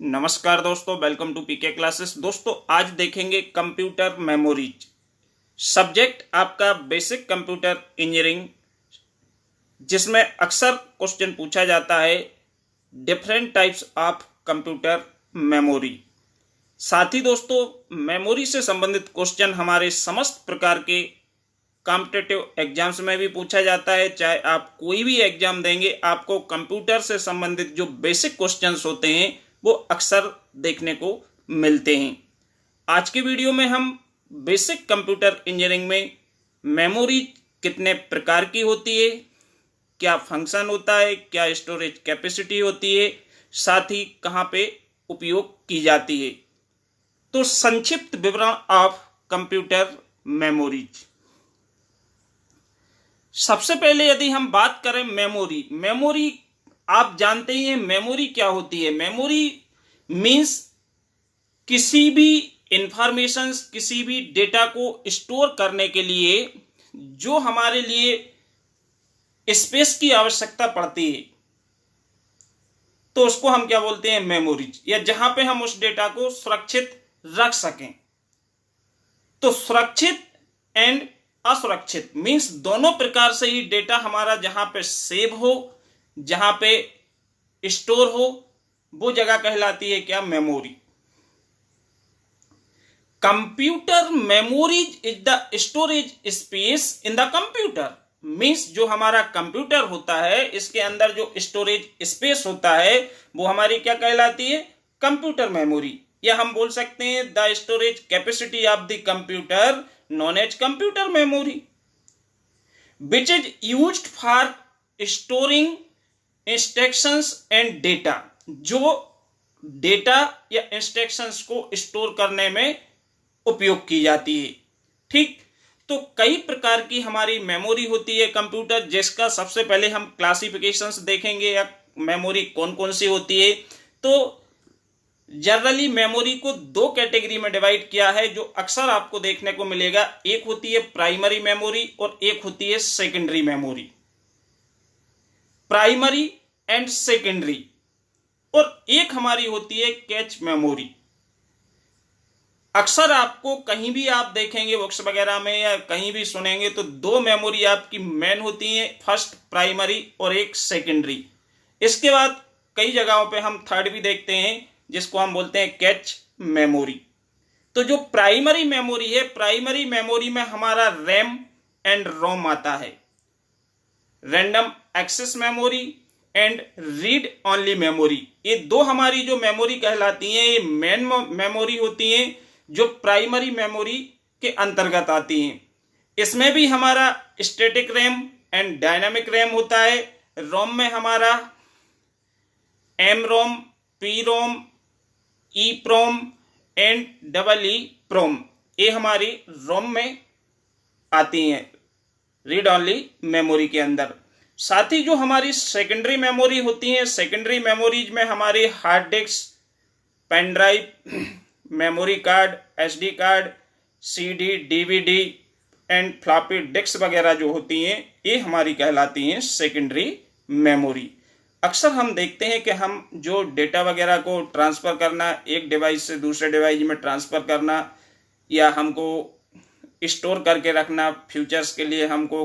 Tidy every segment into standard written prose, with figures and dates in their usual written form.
नमस्कार दोस्तों, welcome to PK classes. दोस्तों आज देखेंगे कंप्यूटर मेमोरीज। सब्जेक्ट आपका बेसिक कंप्यूटर इंजीनियरिंग, जिसमें अक्सर क्वेश्चन पूछा जाता है different types of computer memory. साथ ही दोस्तों मेमोरी से संबंधित क्वेश्चन हमारे समस्त प्रकार के कॉम्पिटिटिव एग्जाम्स में भी पूछा जाता है। चाहे आप कोई भी एग्जाम देंगे, आपको कंप्यूटर से संबंधित जो बेसिक क्वेश्चंस होते हैं वो अक्सर देखने को मिलते हैं। आज के वीडियो में हम बेसिक कंप्यूटर इंजीनियरिंग में मेमोरी कितने प्रकार की होती है, क्या फंक्शन होता है, क्या स्टोरेज कैपेसिटी होती है, साथ ही कहाँ पे उपयोग की जाती है। तो संक्षिप्त विवरण ऑफ कंप्यूटर मेमोरीज। सबसे पहले यदि हम बात करें मेमोरी आप जानते ही हैं मेमोरी क्या होती है। मेमोरी मीन्स किसी भी इंफॉर्मेशन, किसी भी डेटा को स्टोर करने के लिए जो हमारे लिए स्पेस की आवश्यकता पड़ती है, तो उसको हम क्या बोलते हैं, मेमोरीज, या जहां पे हम उस डेटा को सुरक्षित रख सकें। तो सुरक्षित एंड असुरक्षित मीन्स दोनों प्रकार से ही डेटा हमारा जहां पे सेव हो, जहां पे स्टोर हो, वो जगह कहलाती है क्या, memory. Computer memories is the storage space in the computer. Means जो हमारा कंप्यूटर होता है, इसके अंदर जो स्टोरेज स्पेस होता है वो हमारी क्या कहलाती है, कंप्यूटर मेमोरी। या हम बोल सकते हैं the storage capacity of the computer known as computer memory, which is used for storing instructions and data। जो डेटा या इंस्ट्रक्शंस को स्टोर करने में उपयोग की जाती है। ठीक, तो कई प्रकार की हमारी मेमोरी होती है कंप्यूटर, जिसका सबसे पहले हम क्लासिफिकेशंस देखेंगे या मेमोरी कौन कौन सी होती है। तो जनरली मेमोरी को दो कैटेगरी में डिवाइड किया है, जो अक्सर आपको देखने को मिलेगा। एक होती है प्राइमरी मेमोरी और एक होती है secondary memory. Primary and secondary. और एक हमारी होती है कैच मेमोरी। अक्सर आपको कहीं भी आप देखेंगे बुक्स वगैरह में या कहीं भी सुनेंगे तो दो मेमोरी आपकी मेन होती है, फर्स्ट प्राइमरी और एक सेकेंडरी। इसके बाद कई जगहों पे हम थर्ड भी देखते हैं, जिसको हम बोलते हैं कैच मेमोरी। तो जो प्राइमरी मेमोरी है, प्राइमरी मेमोरी में हमारा रैम एंड रोम आता है, random access memory and read only memory. ये दो हमारी जो मेमोरी कहलाती हैं, ये मेन मेमोरी होती हैं जो प्राइमरी मेमोरी के अंतर्गत आती हैं। इसमें भी हमारा static RAM and dynamic RAM होता है। रोम में हमारा M ROM, P ROM, E PROM and double E PROM, ये हमारी रोम में आती हैं रीड ओनली मेमोरी के अंदर। साथ ही जो हमारी सेकेंडरी मेमोरी होती है, सेकेंडरी मेमोरीज में हमारी hard disk, pen drive, memory card, SD card, CD, DVD and floppy disk वगैरह जो होती हैं, ये हमारी कहलाती हैं सेकेंडरी मेमोरी। अक्सर हम देखते हैं कि हम जो डेटा वगैरह को ट्रांसफ़र करना, एक डिवाइस से दूसरे डिवाइस में ट्रांसफ़र करना, या हमको स्टोर करके रखना, फ्यूचर्स के लिए हमको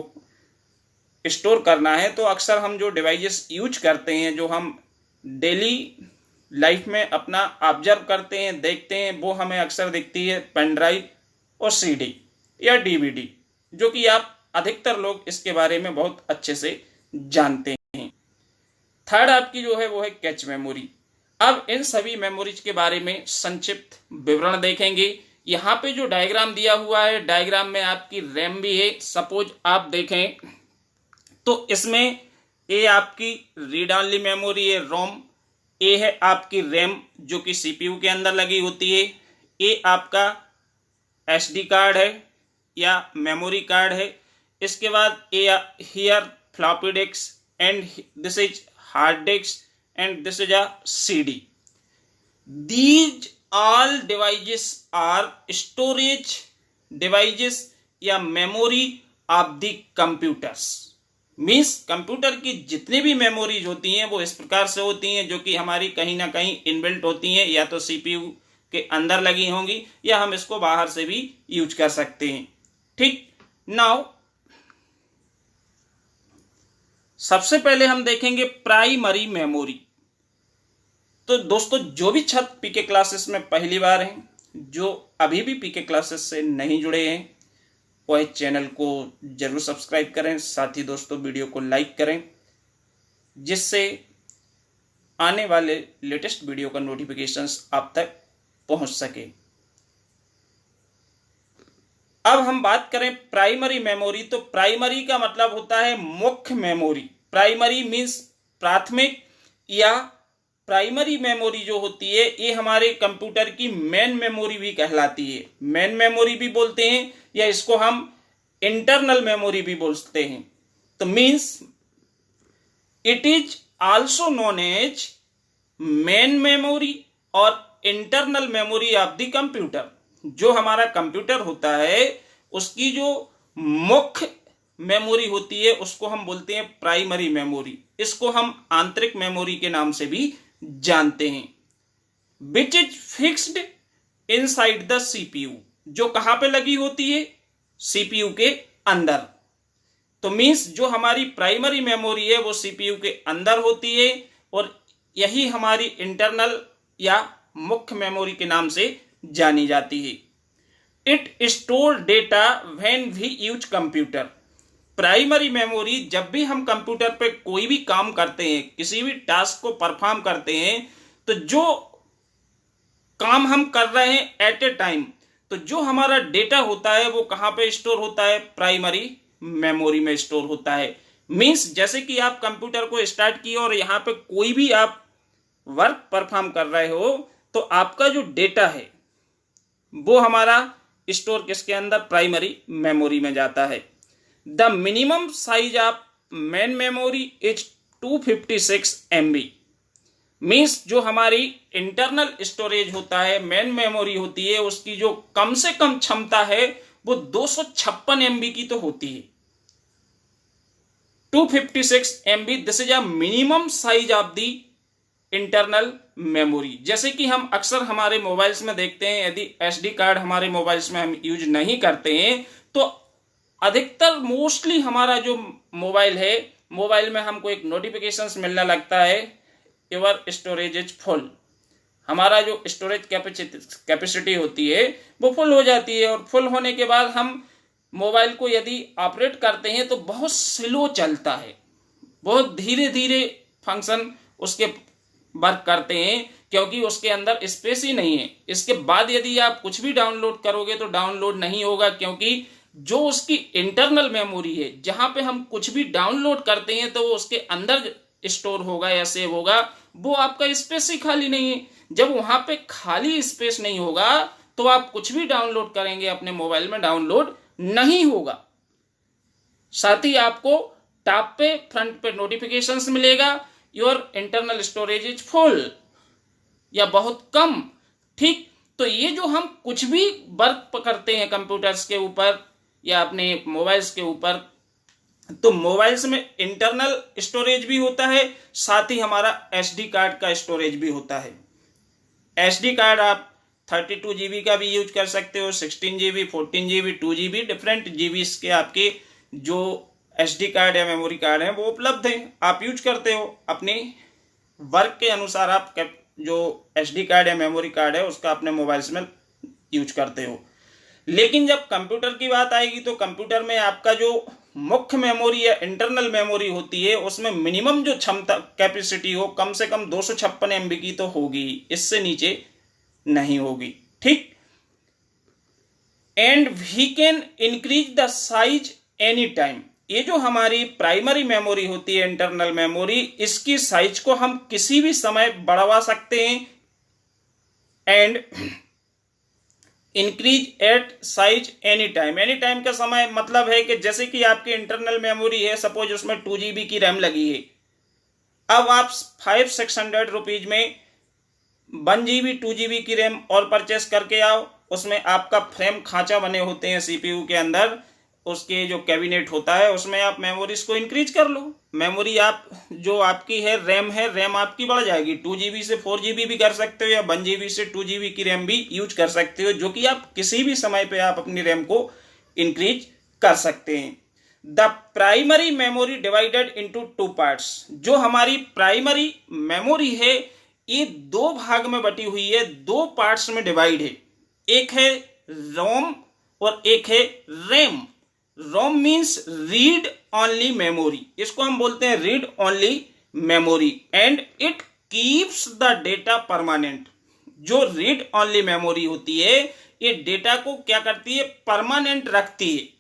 स्टोर करना है, तो अक्सर हम जो डिवाइसेस यूज करते हैं, जो हम डेली लाइफ में अपना ऑब्जर्व करते हैं, देखते हैं, वो हमें अक्सर दिखती है पेन ड्राइव और सीडी या डीवीडी, जो कि आप अधिकतर लोग इसके बारे में बहुत अच्छे से जानते हैं। थर्ड आपकी जो है वो है कैच मेमोरी। अब इन सभी मेमोरीज के बारे में संक्षिप्त विवरण देखेंगे। यहाँ पे जो डायग्राम दिया हुआ है, डायग्राम में आपकी रैम भी है। सपोज आप देखें तो इसमें ए आपकी रीड ओनली मेमोरी है, रोम। ए है आपकी रैम जो कि सीपीयू के अंदर लगी होती है। ए आपका एसडी कार्ड है या मेमोरी कार्ड है। इसके बाद a here floppy disk and this is hard disk and this is a CD. These all devices are storage devices या memory of the computers. Means computer की जितनी भी मेमोरीज होती हैं वो इस प्रकार से होती हैं, जो कि हमारी कहीं ना कहीं इनबिल्ट होती हैं, या तो सीपीयू के अंदर लगी होंगी या हम इसको बाहर से भी यूज कर सकते हैं। ठीक, नाउ सबसे पहले हम देखेंगे प्राइमरी मेमोरी। तो दोस्तों, जो भी छात्र पीके क्लासेस में पहली बार हैं, जो अभी भी पीके क्लासेस से नहीं जुड़े हैं, वह चैनल को जरूर सब्सक्राइब करें। साथ ही दोस्तों वीडियो को लाइक करें, जिससे आने वाले लेटेस्ट वीडियो का नोटिफिकेशंस आप तक पहुंच सके। अब हम बात करें प्राइमरी मेमोरी। तो प्राइमरी का मतलब होता है मुख्य मेमोरी। प्राइमरी मीन्स प्राथमिक, या प्राइमरी मेमोरी जो होती है ये हमारे कंप्यूटर की मेन मेमोरी भी कहलाती है। मेन मेमोरी भी बोलते हैं, या इसको हम इंटरनल मेमोरी भी बोलते हैं। तो means it is also known as main memory और internal memory of the computer. जो हमारा कंप्यूटर होता है उसकी जो मुख्य मेमोरी होती है उसको हम बोलते हैं प्राइमरी मेमोरी। इसको हम आंतरिक मेमोरी के नाम से भी जानते हैं। Which is fixed inside the CPU, जो कहां पे लगी होती है? सीपीयू के अंदर। तो मीन्स जो हमारी प्राइमरी मेमोरी है वो सीपीयू के अंदर होती है, और यही हमारी इंटरनल या मुख्य मेमोरी के नाम से जानी जाती है। It store data when we use computer. Primary memory, जब भी हम कंप्यूटर पे कोई भी काम करते हैं, किसी भी टास्क को परफॉर्म करते हैं, तो जो काम हम कर रहे हैं एट ए टाइम, तो जो हमारा डेटा होता है वो कहां पे स्टोर होता है? प्राइमरी मेमोरी में स्टोर होता है। मीन्स जैसे कि आप कंप्यूटर को स्टार्ट किए और यहां पे कोई भी आप वर्क परफॉर्म कर रहे हो, तो आपका जो डेटा है वो हमारा स्टोर किसके अंदर? प्राइमरी मेमोरी में जाता है। The minimum size of main memory is 256 MB। Means जो हमारी इंटरनल स्टोरेज होता है, मेन मेमोरी होती है, उसकी जो कम से कम क्षमता है वो 256 MB की तो होती है। 256 MB, this is a minimum size of the internal memory. जैसे कि हम अक्सर हमारे मोबाइल्स में देखते हैं, यदि एसडी कार्ड हमारे मोबाइल्स में हम यूज नहीं करते हैं, तो अधिकतर मोस्टली हमारा जो मोबाइल है, मोबाइल में हमको एक नोटिफिकेशंस मिलने लगता है, योर स्टोरेज इज फुल। हमारा जो स्टोरेज कैपेसिटी होती है वो फुल हो जाती है, और फुल होने के बाद हम मोबाइल को यदि ऑपरेट करते हैं तो बहुत स्लो चलता है, बहुत धीरे धीरे फंक्शन उसके वर्क करते हैं, क्योंकि उसके अंदर स्पेस ही नहीं है। इसके बाद यदि आप कुछ भी डाउनलोड करोगे तो डाउनलोड नहीं होगा, क्योंकि जो उसकी इंटरनल मेमोरी है, जहां पे हम कुछ भी डाउनलोड करते हैं तो वो उसके अंदर स्टोर होगा या सेव होगा, वो आपका स्पेस ही खाली नहीं है। जब वहां पे खाली स्पेस नहीं होगा तो आप कुछ भी डाउनलोड करेंगे अपने मोबाइल में, डाउनलोड नहीं होगा। साथ ही आपको टॉप पे, फ्रंट पे नोटिफिकेशंस मिलेगा, your internal storage is full, या बहुत कम। ठीक, तो ये जो हम कुछ भी वर्क करते हैं कंप्यूटर्स के ऊपर या अपने मोबाइल्स के ऊपर, तो मोबाइल्स में इंटरनल स्टोरेज भी होता है, साथ ही हमारा एसडी कार्ड का स्टोरेज भी होता है। एसडी कार्ड आप 32 GB का भी यूज कर सकते हो, 16 GB, 14 GB, 2 GB, different GBs के आपके जो एसडी कार्ड या मेमोरी कार्ड है वो उपलब्ध है, आप यूज करते हो अपने वर्क के अनुसार। आप जो एसडी कार्ड या मेमोरी कार्ड है उसका अपने मोबाइल्स में यूज करते हो। लेकिन जब कंप्यूटर की बात आएगी तो कंप्यूटर में आपका जो मुख्य मेमोरी या इंटरनल मेमोरी होती है उसमें मिनिमम जो क्षमता कैपेसिटी हो कम से कम 256 MB की तो होगी, इससे नीचे नहीं होगी। ठीक, and we can increase the size any time. ये जो हमारी प्राइमरी मेमोरी होती है, इंटरनल मेमोरी, इसकी साइज को हम किसी भी समय बढ़वा सकते हैं। And increase at size any time. Any time का समय मतलब है कि जैसे कि आपकी इंटरनल मेमोरी है, सपोज उसमें 2 GB की रैम लगी है, अब आप 500-600 रुपीज में 1 GB 2 GB की रैम और परचेस करके आओ, उसमें आपका फ्रेम खांचा बने होते हैं सीपीयू के अंदर, उसके जो कैबिनेट होता है उसमें आप मेमोरीज को इंक्रीज कर लो। मेमोरी आप जो आपकी है रैम आपकी बढ़ जाएगी। 2 GB से 4 GB भी कर सकते हो या 1 GB से 2 GB की रैम भी यूज कर सकते हो, जो कि आप किसी भी समय पे आप अपनी रैम को इंक्रीज कर सकते हैं। The primary memory divided into 2 parts. जो हमारी प्राइमरी मेमोरी है ये 2 भाग में बटी हुई है, 2 पार्ट्स में डिवाइड है। एक है रोम और एक है रैम। रोम मीन्स रीड ओनली मेमोरी, इसको हम बोलते हैं read only memory, and it keeps the data permanent. जो रीड ओनली मेमोरी होती है ये डेटा को क्या करती है, परमानेंट रखती है।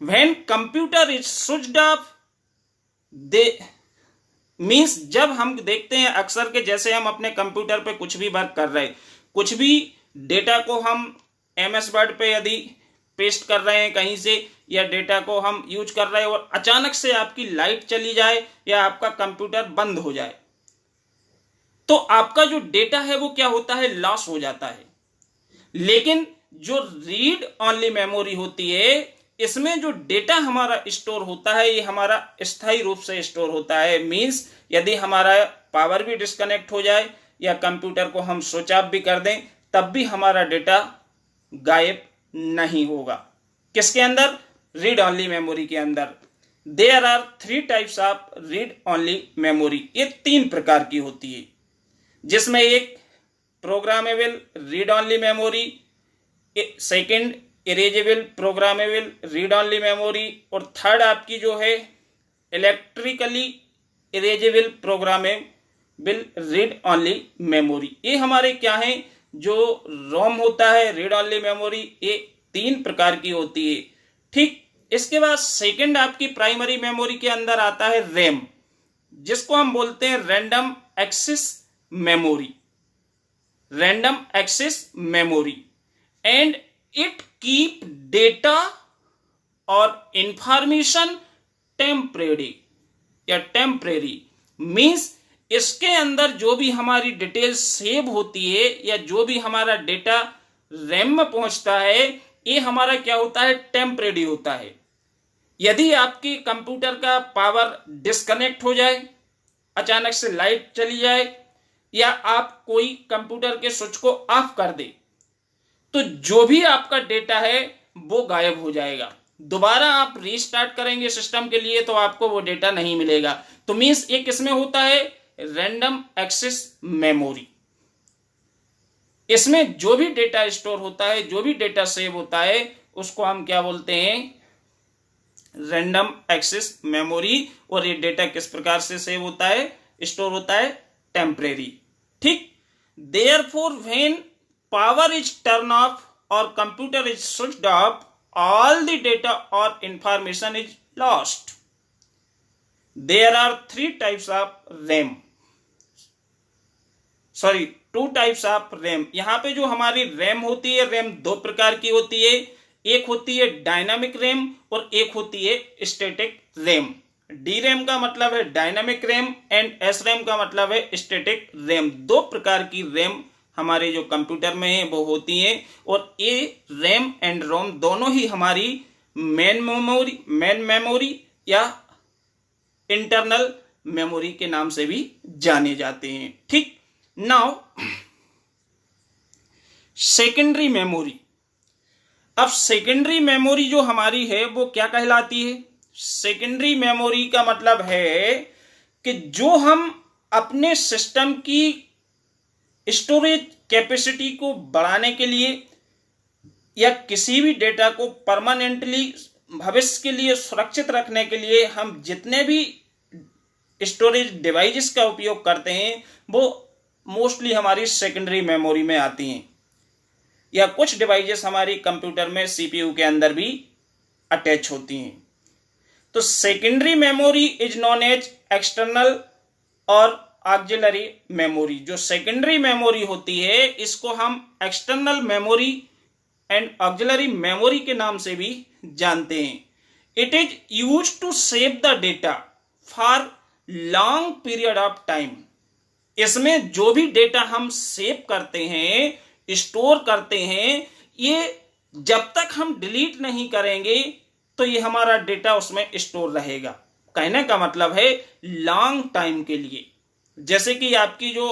When computer is switched off, they means जब हम देखते हैं अक्सर के जैसे हम अपने कंप्यूटर पे कुछ भी वर्क कर रहे हैं, कुछ भी डेटा को हम MS वर्ड पे यदि पेस्ट कर रहे हैं कहीं से, या डेटा को हम यूज कर रहे हैं और अचानक से आपकी लाइट चली जाए या आपका कंप्यूटर बंद हो जाए, तो आपका जो डेटा है वो क्या होता है, लॉस हो जाता है। लेकिन जो रीड ओनली मेमोरी होती है इसमें जो डेटा हमारा स्टोर होता है ये हमारा स्थायी रूप से स्टोर होता है। मींस यदि हमारा पावर भी डिस्कनेक्ट हो जाए या कंप्यूटर को हम स्विच ऑफ भी कर दें तब भी हमारा डेटा गायब नहीं होगा। किसके अंदर, रीड ओनली मेमोरी के अंदर। There are 3 types of read only memory. ये 3 प्रकार की होती है, जिसमें एक programmable read only memory, second erasable programmable read only memory, और थर्ड आपकी जो है electrically erasable programmable read only memory. ये हमारे क्या है, जो रोम होता है रीड ओनली मेमोरी, ये 3 प्रकार की होती है। ठीक, इसके बाद सेकंड आपकी प्राइमरी मेमोरी के अंदर आता है रैम, जिसको हम बोलते हैं random access memory. Random access memory, and it keep data और इंफॉर्मेशन टेम्परेरी या टेम्परेरी। मीन्स इसके अंदर जो भी हमारी डिटेल सेव होती है या जो भी हमारा डेटा रैम में पहुंचता है ये हमारा क्या होता है, टेम्परेरी होता है। यदि आपकी कंप्यूटर का पावर डिस्कनेक्ट हो जाए, अचानक से लाइट चली जाए, या आप कोई कंप्यूटर के स्विच को ऑफ कर दे, तो जो भी आपका डेटा है वो गायब हो जाएगा। दोबारा आप रीस्टार्ट करेंगे सिस्टम के लिए तो आपको वो डेटा नहीं मिलेगा। तो मींस ये किसमें होता है, रैंडम एक्सेस मेमोरी। इसमें जो भी डेटा स्टोर होता है, जो भी डेटा सेव होता है, उसको हम क्या बोलते हैं, रैंडम एक्सेस मेमोरी। और ये डेटा किस प्रकार से सेव होता है, स्टोर होता है, टेम्परेरी। ठीक, therefore when power is turned off or computer is switched off, all the data or information is lost. There are 3 types of RAM. Sorry, 2 types of RAM. यहाँ पे जो हमारी रैम होती है, रैम 2 प्रकार की होती है। एक होती है डायनामिक रैम और एक होती है स्टैटिक रैम। डी रैम का मतलब है dynamic RAM and S RAM का मतलब है स्टैटिक रैम। 2 प्रकार की रैम हमारे जो कंप्यूटर में है वो होती है, और ये रैम एंड रोम दोनों ही हमारी मेन मेमोरी या इंटरनल मेमोरी के नाम से भी जाने जाते हैं। ठीक, नाउ सेकेंडरी मेमोरी। अब सेकेंडरी मेमोरी जो हमारी है वो क्या कहलाती है, सेकेंडरी मेमोरी का मतलब है कि जो हम अपने सिस्टम की स्टोरेज कैपेसिटी को बढ़ाने के लिए या किसी भी डेटा को परमानेंटली भविष्य के लिए सुरक्षित रखने के लिए हम जितने भी स्टोरेज डिवाइसेस का उपयोग करते हैं वो मोस्टली हमारी सेकेंडरी मेमोरी में आती हैं, या कुछ डिवाइसेस हमारी कंप्यूटर में सीपीयू के अंदर भी अटैच होती हैं। तो secondary memory is known as external और ऑक्सिलरी मेमोरी। जो सेकेंडरी मेमोरी होती है इसको हम external memory and auxiliary memory के नाम से भी जानते हैं। It is used to save the data for long period of time. इसमें जो भी डेटा हम सेव करते हैं, स्टोर करते हैं, ये जब तक हम डिलीट नहीं करेंगे तो ये हमारा डेटा उसमें स्टोर रहेगा। कहने का मतलब है लॉन्ग टाइम के लिए। जैसे कि आपकी जो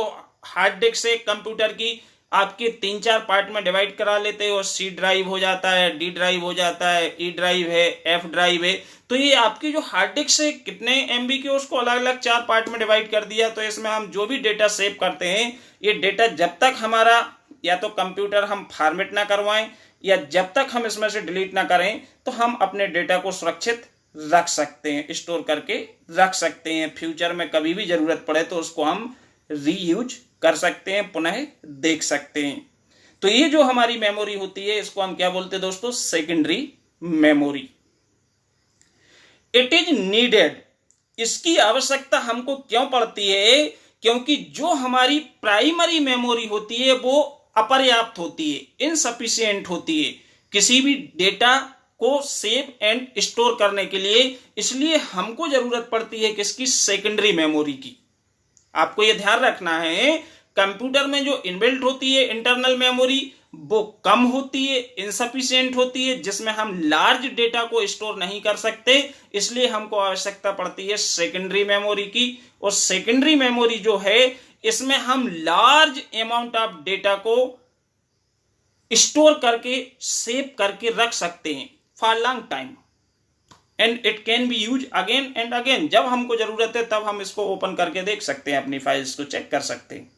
हार्ड डिस्क है कंप्यूटर की, आपके 3-4 पार्ट में डिवाइड करा लेते हो, सी ड्राइव हो जाता है, डी ड्राइव हो जाता है, ई ड्राइव है, एफ ड्राइव है। तो ये आपकी जो हार्ड डिस्क है कितने एमबी के, उसको अलग अलग 4 पार्ट में डिवाइड कर दिया। तो इसमें हम जो भी डेटा सेव करते हैं, ये डेटा जब तक हमारा या तो कंप्यूटर हम फॉर्मेट ना करवाएं या जब तक हम इसमें से डिलीट ना करें, तो हम अपने डेटा को सुरक्षित रख सकते हैं, स्टोर करके रख सकते हैं। फ्यूचर में कभी भी जरूरत पड़े तो उसको हम रीयूज कर सकते हैं, पुनः देख सकते हैं। तो ये जो हमारी मेमोरी होती है इसको हम क्या बोलते हैं दोस्तों? Secondary memory. It is needed, इसकी आवश्यकता हमको क्यों पड़ती है? क्योंकि जो हमारी प्राइमरी मेमोरी होती है वो अपर्याप्त होती है, इनसफिशिएंट होती है किसी भी डेटा को सेव एंड स्टोर करने के लिए। इसलिए हमको जरूरत पड़ती है किसकी? सेकेंडरी मेमोरी की। आपको यह ध्यान रखना है, कंप्यूटर में जो इनबिल्ट होती है इंटरनल मेमोरी वो कम होती है, इनसफिशिएंट होती है, जिसमें हम लार्ज डेटा को स्टोर नहीं कर सकते। इसलिए हमको आवश्यकता पड़ती है सेकेंडरी मेमोरी की। और सेकेंडरी मेमोरी जो है इसमें हम लार्ज अमाउंट ऑफ डेटा को स्टोर करके सेव करके रख सकते हैं for long time, and it can be use again and again. जब हमको जरूरत है तब हम इसको ओपन करके देख सकते हैं, अपनी फाइल्स को चेक कर सकते हैं।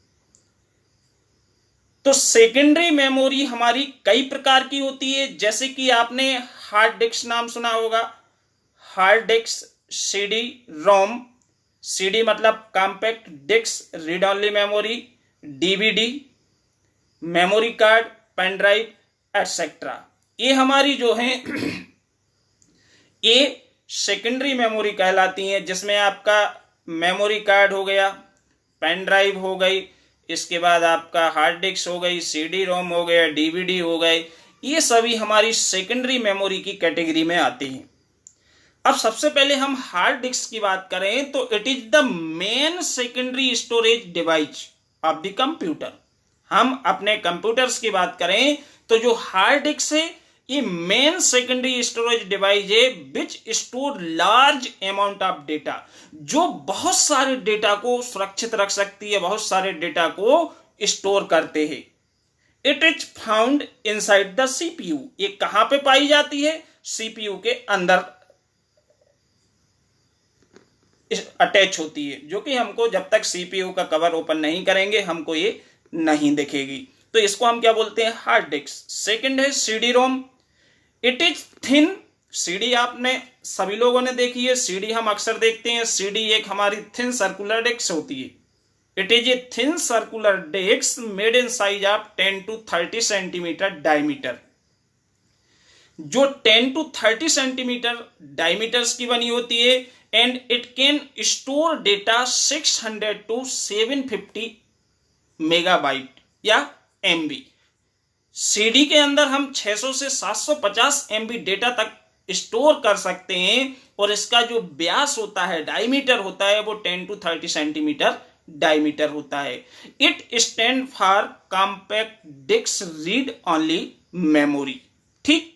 तो सेकेंडरी मेमोरी हमारी कई प्रकार की होती है, जैसे कि आपने हार्ड डिस्क नाम सुना होगा। Hard disk, CD ROM, CD मतलब compact disc read only memory, DVD, memory card, pen drive etcetera. ये हमारी जो है ये सेकेंडरी मेमोरी कहलाती है, जिसमें आपका मेमोरी कार्ड हो गया, पेन ड्राइव हो गई, इसके बाद आपका हार्ड डिस्क हो गई, सीडी रोम हो गया, डीवीडी हो गए। ये सभी हमारी सेकेंडरी मेमोरी की कैटेगरी में आती हैं। अब सबसे पहले हम हार्ड डिस्क की बात करें तो it is the main secondary storage device of the computer. हम अपने कंप्यूटर्स की बात करें तो जो हार्ड डिस्क है ये मेन सेकेंडरी स्टोरेज डिवाइस है विच store large amount of data, जो बहुत सारे डेटा को सुरक्षित रख सकती है, बहुत सारे डेटा को स्टोर करते हैं। It is found inside the CPU. ये कहां पे पाई जाती है? सीपीयू के अंदर अटैच होती है, जो कि हमको जब तक सीपीयू का कवर ओपन नहीं करेंगे हमको ये नहीं दिखेगी। तो इसको हम क्या बोलते हैं? Hard disk. सेकंड है CD ROM. It is thin. CD आपने सभी लोगों ने देखी है, सीडी हम अक्सर देखते हैं। सीडी एक हमारी थिन सर्कुलर डिस्क होती है। It is a thin circular disk made in size of 10 to 30 centimetre diameter, जो 10 to 30 सेंटीमीटर डायमीटर्स की बनी होती है। And it can store data 600 to 750 megabyte या एमबी। सीडी के अंदर हम 600 से 750 एमबी डेटा तक स्टोर कर सकते हैं। और इसका जो व्यास होता है, डायमीटर होता है, वो 10 to 30 सेंटीमीटर डायमीटर होता है। It stand for compact disc read only memory. ठीक,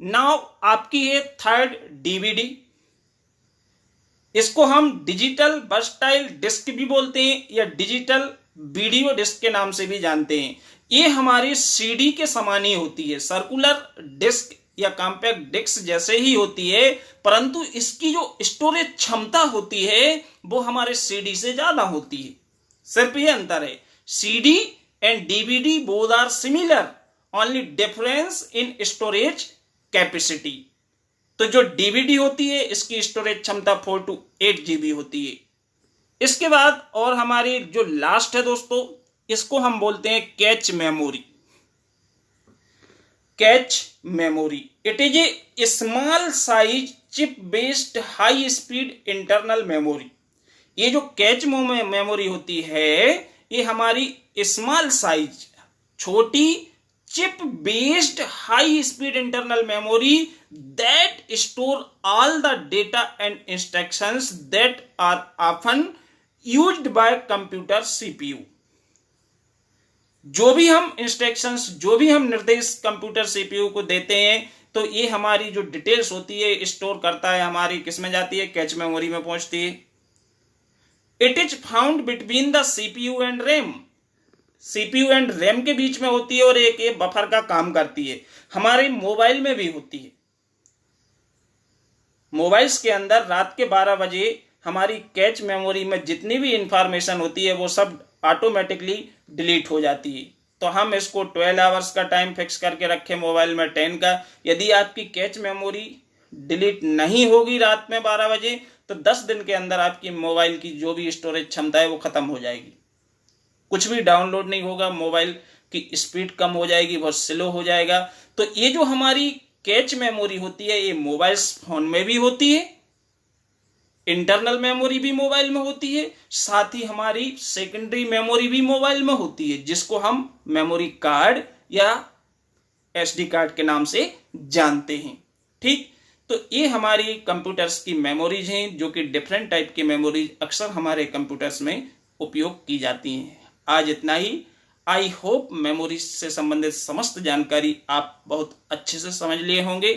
नाउ आपकी है थर्ड डीवीडी। इसको हम डिजिटल वर्सटाइल डिस्क भी बोलते हैं या डिजिटल वीडियो डिस्क के नाम से भी जानते हैं। ये हमारी सीडी के समान ही होती है, सर्कुलर डिस्क या कॉम्पैक्ट डिस्क जैसे ही होती है, परंतु इसकी जो स्टोरेज क्षमता होती है वो हमारे सीडी से ज्यादा होती है। सिर्फ ये अंतर है, CD and DVD both are similar, only difference in storage capacity. तो जो डीवीडी होती है इसकी स्टोरेज क्षमता 4 to 8 GB होती है। इसके बाद और हमारी जो लास्ट है दोस्तों, इसको हम बोलते हैं cache memory. Cache memory, it is A small size chip based high speed internal memory. ये जो कैच मेमोरी होती है ये हमारी स्मॉल साइज, छोटी chip based high speed internal memory that store all the data and instructions that are often used by computer CPU. जो भी हम इंस्ट्रक्शंस, जो भी हम निर्देश कंप्यूटर सीपीयू को देते हैं, तो ये हमारी जो डिटेल्स होती है स्टोर करता है, हमारी किस में जाती है, कैच मेमोरी में पहुंचती है। It is found between the CPU and RAM, CPU and RAM के बीच में होती है और एक ये बफर का काम करती है। हमारे मोबाइल में भी होती है। मोबाइल्स के अंदर रात के 12 बजे हमारी कैच मेमोरी में जितनी भी इंफॉर्मेशन होती है वो सब ऑटोमेटिकली डिलीट हो जाती है। तो हम इसको 12 आवर्स का टाइम फिक्स करके रखें मोबाइल में 10 का। यदि आपकी कैच मेमोरी डिलीट नहीं होगी रात में 12 बजे तो 10 दिन के अंदर आपकी मोबाइल की जो भी स्टोरेज क्षमता है वो खत्म हो जाएगी, कुछ भी डाउनलोड नहीं होगा, मोबाइल की स्पीड कम हो जाएगी, बहुत स्लो हो जाएगा। तो ये जो हमारी कैच मेमोरी होती है ये मोबाइल फोन में भी होती है, इंटरनल मेमोरी भी मोबाइल में होती है, साथ ही हमारी सेकेंडरी मेमोरी भी मोबाइल में होती है, जिसको हम मेमोरी कार्ड या एसडी कार्ड के नाम से जानते हैं। ठीक, तो ये हमारी कंप्यूटर्स की मेमोरीज हैं, जो कि डिफरेंट टाइप की मेमोरीज अक्सर हमारे कंप्यूटर्स में उपयोग की जाती हैं। आज इतना ही। आई होप मेमोरीज से संबंधित समस्त जानकारी आप बहुत अच्छे से समझ लिए होंगे।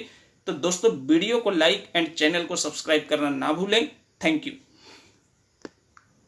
तो दोस्तों वीडियो को लाइक एंड चैनल को सब्सक्राइब करना ना भूलें। Thank you.